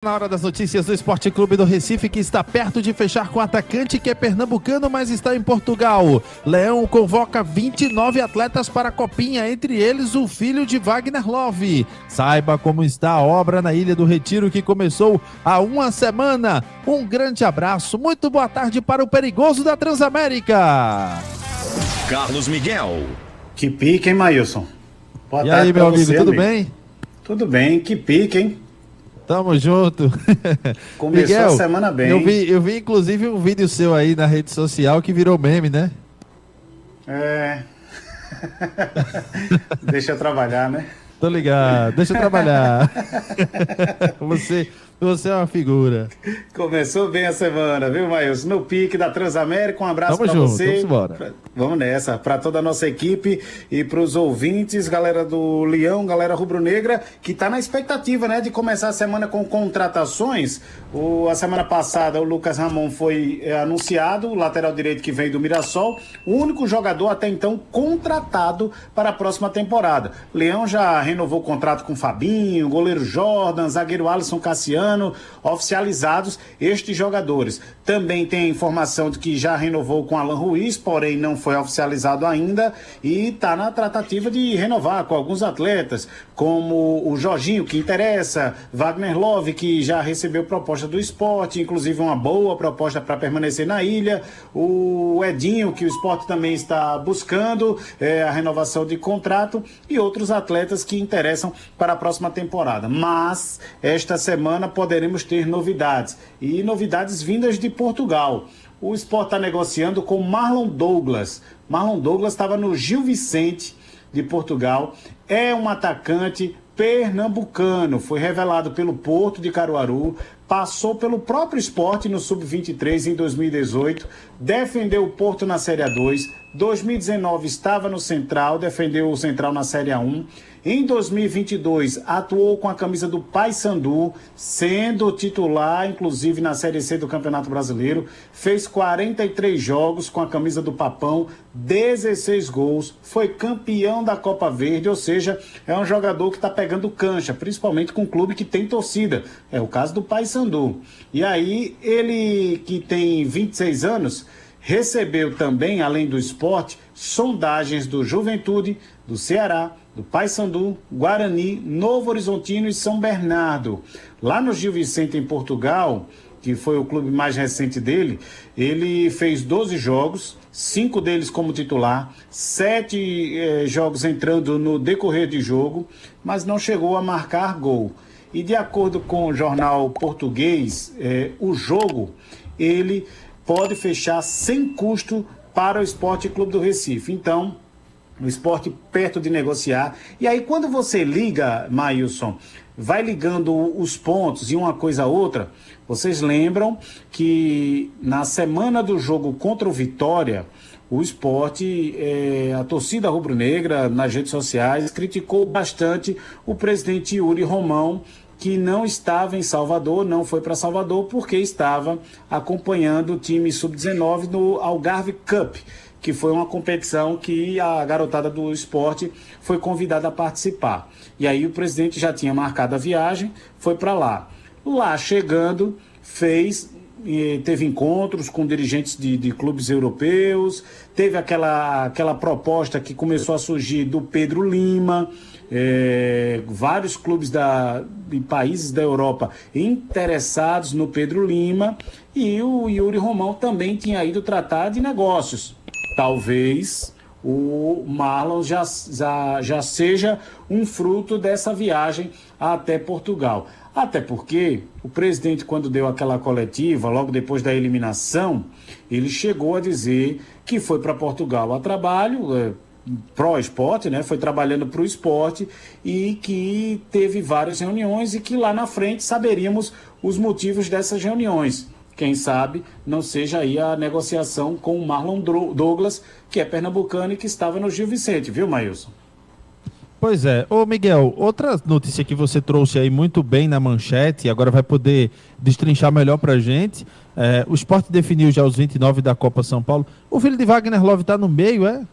Na hora das notícias do Esporte Clube do Recife, que está perto de fechar com o atacante que é pernambucano, mas está em Portugal. Leão convoca 29 atletas para a Copinha, entre eles o filho de Wagner Love. Saiba como está a obra na Ilha do Retiro, que começou há uma semana. Um grande abraço, muito boa tarde para o perigoso da Transamérica. Carlos Miguel. Que pique, hein, Maílson? Boa tarde. E aí, meu amigo, tudo bem? Tudo bem, que pique, hein? Tamo junto. Começou Miguel, a semana bem. Eu vi inclusive um vídeo seu aí na rede social que virou meme, né? É. Deixa eu trabalhar, né? Tô ligado, deixa eu trabalhar. Você é uma figura. Começou bem a semana, viu, Maílson? No pique da Transamérica, um abraço pra junto, você. Vamos embora. Vamos nessa, para toda a nossa equipe e para os ouvintes, galera do Leão, galera rubro-negra, que tá na expectativa, né, de começar a semana com contratações. A semana passada o Lucas Ramon foi anunciado, o lateral direito que vem do Mirassol, o único jogador até então contratado para a próxima temporada. Leão já renovou o contrato com Fabinho, goleiro Jordan, zagueiro Alisson Cassiano, oficializados estes jogadores. Também tem a informação de que já renovou com Alan Ruiz, porém não foi oficializado ainda e está na tratativa de renovar com alguns atletas, como o Jorginho, que interessa, Wagner Love, que já recebeu proposta do Sport, inclusive uma boa proposta para permanecer na ilha, o Edinho, que o Sport também está buscando a renovação de contrato, e outros atletas que interessam para a próxima temporada. Mas esta semana poderemos ter novidades, e novidades vindas de Portugal. O Sport está negociando com Marlon Douglas. Marlon Douglas estava no Gil Vicente de Portugal. É um atacante pernambucano. Foi revelado pelo Porto de Caruaru. Passou pelo próprio Sport no Sub-23 em 2018. Defendeu o Porto na Série A2. 2019 estava no Central. Defendeu o Central na Série A1. Em 2022, atuou com a camisa do Paysandu, sendo titular, inclusive, na Série C do Campeonato Brasileiro. Fez 43 jogos com a camisa do Papão, 16 gols, foi campeão da Copa Verde, ou seja, é um jogador que está pegando cancha, principalmente com um clube que tem torcida. É o caso do Paysandu. E aí, ele que tem 26 anos, recebeu também, além do Sport, sondagens do Juventude, do Ceará, do Paysandu, Guarani, Novo Horizontino e São Bernardo. Lá no Gil Vicente, em Portugal, que foi o clube mais recente dele, ele fez 12 jogos, 5 deles como titular, 7 jogos entrando no decorrer de jogo, mas não chegou a marcar gol. E de acordo com o jornal português, o jogo, ele pode fechar sem custo para o Esporte Clube do Recife. Então, o Sport perto de negociar. E aí, quando você liga, Maílson, vai ligando os pontos e uma coisa a outra, vocês lembram que na semana do jogo contra o Vitória, o Sport, a torcida rubro-negra nas redes sociais, criticou bastante o presidente Yuri Romão, que não estava em Salvador, não foi para Salvador, porque estava acompanhando o time Sub-19 no Algarve Cup, que foi uma competição que a garotada do esporte foi convidada a participar. E aí o presidente já tinha marcado a viagem, foi para lá. Lá chegando, teve encontros com dirigentes de clubes europeus, teve aquela proposta que começou a surgir do Pedro Lima, vários clubes de países da Europa interessados no Pedro Lima, e o Yuri Romão também tinha ido tratar de negócios. Talvez o Marlon já seja um fruto dessa viagem até Portugal. Até porque o presidente, quando deu aquela coletiva, logo depois da eliminação, ele chegou a dizer que foi para Portugal a trabalho, pró-esporte, né? Foi trabalhando para o esporte, e que teve várias reuniões e que lá na frente saberíamos os motivos dessas reuniões. Quem sabe não seja aí a negociação com o Marlon Douglas, que é pernambucano e que estava no Gil Vicente, viu, Maílson? Pois é. Ô, Miguel, outra notícia que você trouxe aí muito bem na manchete, e agora vai poder destrinchar melhor pra gente, o Sport definiu já os 29 da Copa São Paulo. O filho de Wagner Love tá no meio, é?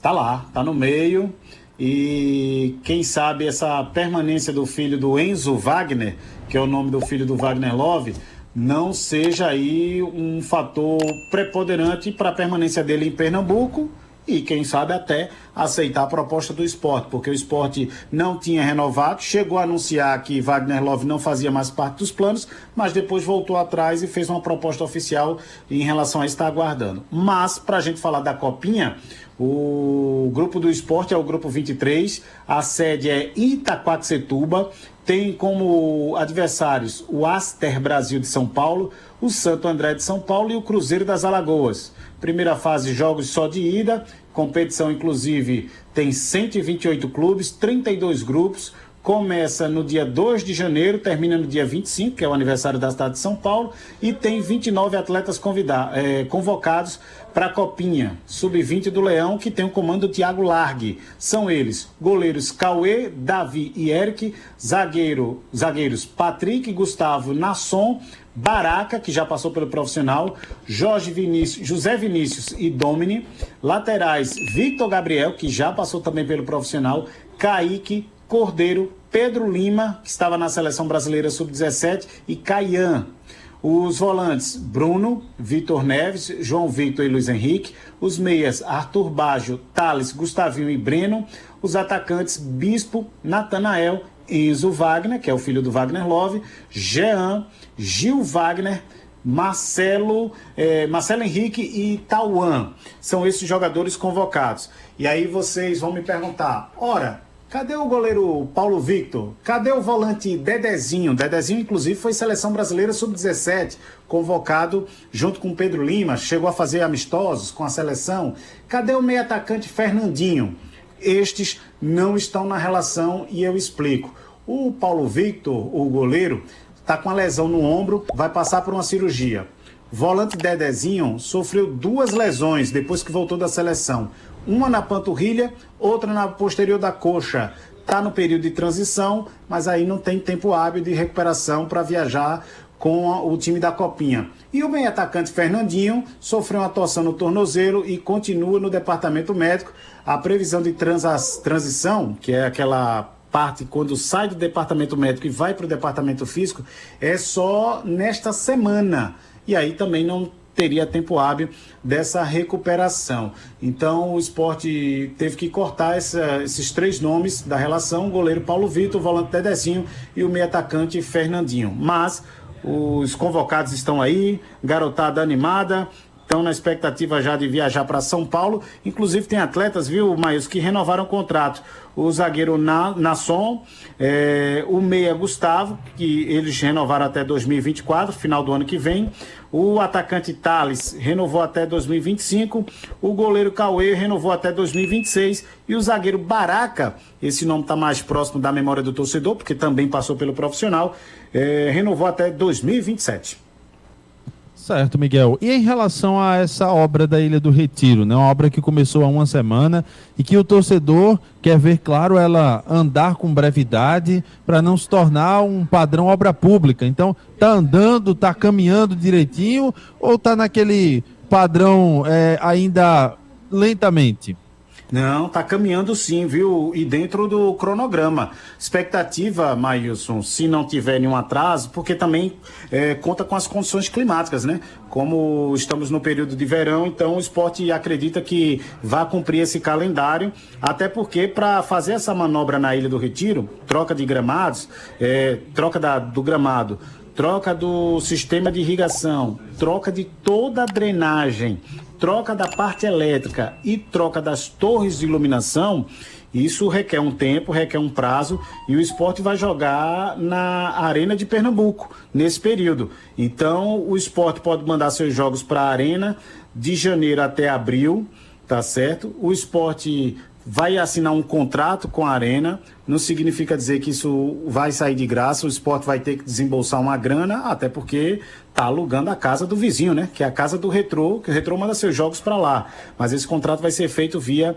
Tá lá, tá no meio. e quem sabe essa permanência do filho do Enzo Wagner, que é o nome do filho do Wagner Love, não seja aí um fator preponderante para a permanência dele em Pernambuco e quem sabe até aceitar a proposta do Sport, porque o Sport não tinha renovado, chegou a anunciar que Wagner Love não fazia mais parte dos planos, mas depois voltou atrás e fez uma proposta oficial em relação a estar aguardando. Mas, para a gente falar da Copinha, o grupo do Sport é o grupo 23, a sede é Itaquaquecetuba, tem como adversários o Aster Brasil de São Paulo, o Santo André de São Paulo e o Cruzeiro das Alagoas. Primeira fase, jogos só de ida, competição inclusive tem 128 clubes, 32 grupos, começa no dia 2 de janeiro, termina no dia 25, que é o aniversário da cidade de São Paulo, e tem 29 atletas convocados para a Copinha Sub-20 do Leão, que tem o comando do Thiago Largue. São eles, goleiros Cauê, Davi e Eric, zagueiros Patrick, Gustavo, Nasson, Baraca, que já passou pelo profissional, José Vinícius e Domini, laterais Victor Gabriel, que já passou também pelo profissional, Kaique, Cordeiro, Pedro Lima, que estava na Seleção Brasileira Sub-17, e Caian. Os volantes, Bruno, Vitor Neves, João Victor e Luiz Henrique. Os meias, Arthur Baggio, Thales, Gustavinho e Breno. Os atacantes, Bispo, Natanael, Enzo Wagner, que é o filho do Wagner Love, Jean, Gil Wagner, Marcelo Henrique e Tauan. São esses jogadores convocados. E aí vocês vão me perguntar, ora, cadê o goleiro Paulo Victor? Cadê o volante Dedezinho? Dedezinho, inclusive, foi Seleção Brasileira Sub-17, convocado junto com Pedro Lima, chegou a fazer amistosos com a seleção. Cadê o meio atacante Fernandinho? Estes não estão na relação e eu explico. O Paulo Victor, o goleiro, está com uma lesão no ombro, vai passar por uma cirurgia. Volante Dedezinho sofreu 2 lesões depois que voltou da seleção. Uma na panturrilha, outra na posterior da coxa. Está no período de transição, mas aí não tem tempo hábil de recuperação para viajar com o time da Copinha. E o meio atacante Fernandinho sofreu uma torção no tornozelo e continua no departamento médico. A previsão de transição, que é aquela parte quando sai do departamento médico e vai para o departamento físico, é só nesta semana. E aí também não teria tempo hábil dessa recuperação. Então o Sport teve que cortar esses 3 nomes da relação: o goleiro Paulo Vitor, o volante Dedezinho e o meio atacante Fernandinho. Mas os convocados estão aí, garotada animada, estão na expectativa já de viajar para São Paulo. Inclusive tem atletas, viu, Maílson, que renovaram o contrato. O zagueiro Nasson, o meia Gustavo, que eles renovaram até 2024, final do ano que vem. O atacante Thales renovou até 2025. O goleiro Cauê renovou até 2026. E o zagueiro Baraca, esse nome está mais próximo da memória do torcedor, porque também passou pelo profissional, renovou até 2027. Certo, Miguel. E em relação a essa obra da Ilha do Retiro, né? Uma obra que começou há uma semana e que o torcedor quer ver, claro, ela andar com brevidade para não se tornar um padrão obra pública. Então, tá andando, tá caminhando direitinho ou tá naquele padrão ainda lentamente? Não, tá caminhando sim, viu? E dentro do cronograma. Expectativa, Maílson, se não tiver nenhum atraso, porque também conta com as condições climáticas, né? Como estamos no período de verão, então o Sport acredita que vai cumprir esse calendário, até porque para fazer essa manobra na Ilha do Retiro, troca de gramados, troca do gramado, troca do sistema de irrigação, troca de toda a drenagem, troca da parte elétrica e troca das torres de iluminação, isso requer um tempo, requer um prazo, e o Sport vai jogar na Arena de Pernambuco nesse período. Então o Sport pode mandar seus jogos para a Arena de janeiro até abril, tá certo? O Sport vai assinar um contrato com a Arena, não significa dizer que isso vai sair de graça, o Sport vai ter que desembolsar uma grana, até porque está alugando a casa do vizinho, né? Que é a casa do Retrô, que o Retrô manda seus jogos para lá. Mas esse contrato vai ser feito via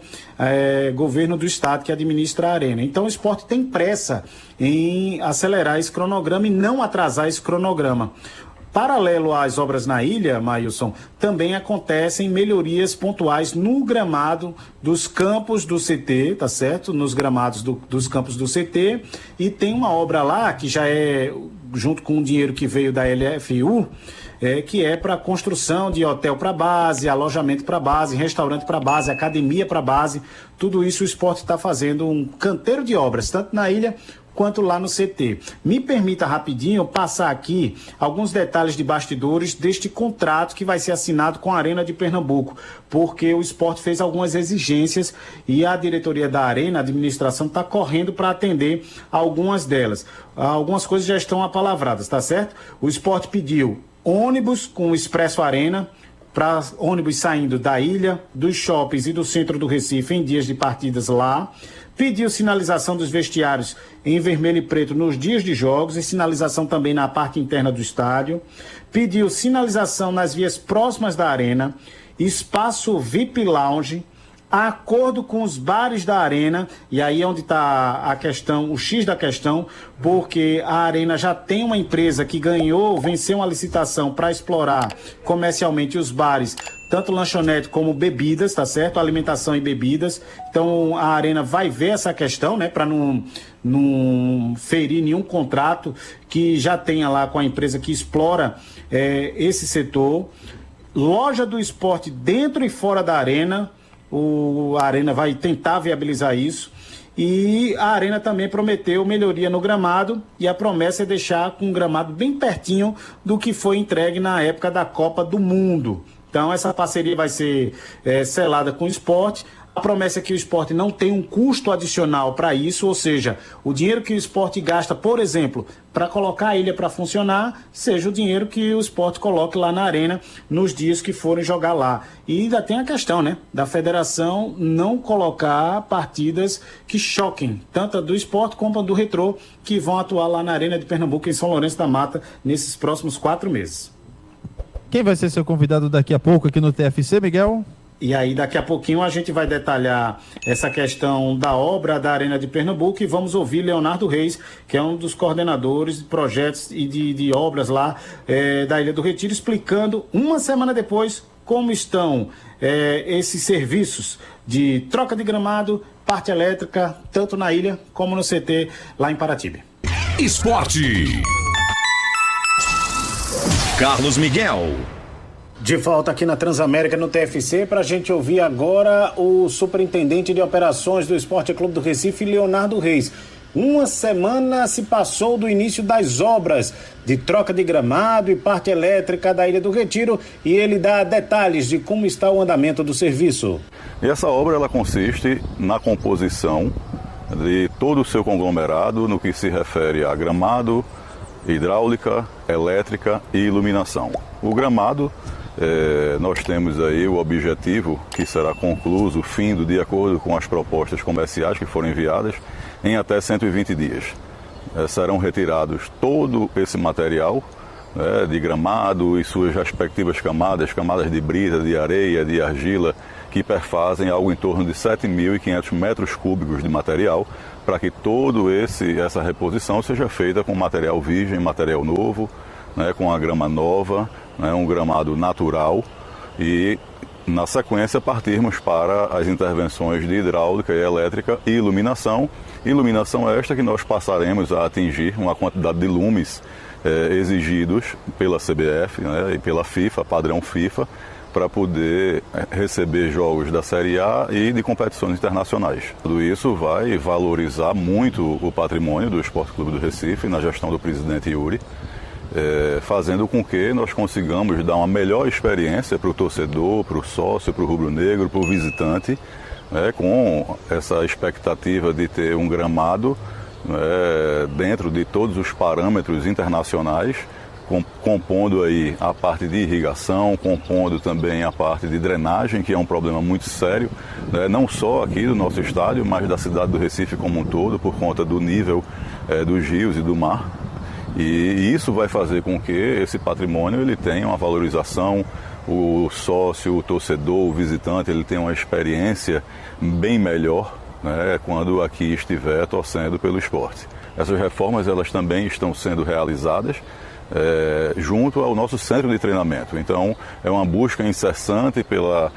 governo do estado que administra a Arena. Então o Sport tem pressa em acelerar esse cronograma e não atrasar esse cronograma. Paralelo às obras na ilha, Maílson, também acontecem melhorias pontuais no gramado dos campos do CT, tá certo? Nos gramados dos campos do CT. E tem uma obra lá que já é, junto com o dinheiro que veio da LFU, que é para construção de hotel para base, alojamento para base, restaurante para base, academia para base. Tudo isso o esporte está fazendo um canteiro de obras, tanto na ilha quanto lá no CT. Me permita rapidinho passar aqui alguns detalhes de bastidores deste contrato que vai ser assinado com a Arena de Pernambuco, porque o esporte fez algumas exigências e a diretoria da Arena, a administração, está correndo para atender algumas delas. Algumas coisas já estão apalavradas, tá certo? O esporte pediu ônibus com o Expresso Arena, para ônibus saindo da ilha, dos shoppings e do centro do Recife em dias de partidas lá. Pediu sinalização dos vestiários em vermelho e preto nos dias de jogos e sinalização também na parte interna do estádio. Pediu sinalização nas vias próximas da arena, espaço VIP Lounge, acordo com os bares da Arena, e aí é onde está a questão, o X da questão, porque a Arena já tem uma empresa que venceu uma licitação para explorar comercialmente os bares, tanto lanchonete como bebidas, tá certo? Alimentação e bebidas. Então a Arena vai ver essa questão, né, para não ferir nenhum contrato que já tenha lá com a empresa que explora esse setor. Loja do esporte dentro e fora da Arena. A Arena vai tentar viabilizar isso. E a Arena também prometeu melhoria no gramado, e a promessa é deixar com um gramado bem pertinho do que foi entregue na época da Copa do Mundo. Então essa parceria vai ser selada com o esporte. A promessa é que o esporte não tem um custo adicional para isso, ou seja, o dinheiro que o esporte gasta, por exemplo, para colocar a ilha para funcionar, seja o dinheiro que o esporte coloque lá na Arena nos dias que forem jogar lá. E ainda tem a questão, né, da federação não colocar partidas que choquem, tanto a do esporte como a do Retrô, que vão atuar lá na Arena de Pernambuco, em São Lourenço da Mata, nesses próximos 4 meses. Quem vai ser seu convidado daqui a pouco aqui no TFC, Miguel? E aí daqui a pouquinho a gente vai detalhar essa questão da obra da Arena de Pernambuco e vamos ouvir Leonardo Reis, que é um dos coordenadores de projetos e de obras lá da Ilha do Retiro, explicando uma semana depois como estão esses serviços de troca de gramado, parte elétrica, tanto na ilha como no CT lá em Paratibe. Esporte. Carlos Miguel. De volta aqui na Transamérica, no TFC, para a gente ouvir agora o superintendente de operações do Esporte Clube do Recife, Leonardo Reis. Uma semana se passou do início das obras de troca de gramado e parte elétrica da Ilha do Retiro e ele dá detalhes de como está o andamento do serviço. E essa obra ela consiste na composição de todo o seu conglomerado no que se refere a gramado, hidráulica, elétrica e iluminação. O gramado, nós temos aí o objetivo que será concluído, findo de acordo com as propostas comerciais que foram enviadas, em até 120 dias. Serão retirados todo esse material de gramado e suas respectivas camadas de brita, de areia, de argila, que perfazem algo em torno de 7.500 metros cúbicos de material, para que toda essa reposição seja feita com material virgem, material novo, com a grama nova, um gramado natural, e na sequência partirmos para as intervenções de hidráulica e elétrica e iluminação. Iluminação esta que nós passaremos a atingir uma quantidade de lumes exigidos pela CBF e pela FIFA, padrão FIFA, para poder receber jogos da Série A e de competições internacionais. Tudo isso vai valorizar muito o patrimônio do Esporte Clube do Recife na gestão do presidente Yuri, fazendo com que nós consigamos dar uma melhor experiência para o torcedor, para o sócio, para o rubro-negro, para o visitante, com essa expectativa de ter um gramado dentro de todos os parâmetros internacionais, compondo aí a parte de irrigação, compondo também a parte de drenagem, que é um problema muito sério, não só aqui do nosso estádio, mas da cidade do Recife como um todo, por conta do nível dos rios e do mar. E isso vai fazer com que esse patrimônio ele tenha uma valorização, o sócio, o torcedor, o visitante, ele tenha uma experiência bem melhor, quando aqui estiver torcendo pelo esporte. Essas reformas elas também estão sendo realizadas junto ao nosso centro de treinamento. Então, é uma busca incessante pela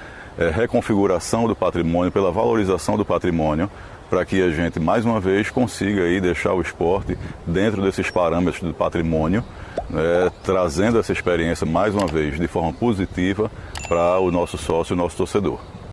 reconfiguração do patrimônio, pela valorização do patrimônio, para que a gente, mais uma vez, consiga aí deixar o esporte dentro desses parâmetros do patrimônio, trazendo essa experiência, mais uma vez, de forma positiva para o nosso sócio, o nosso torcedor.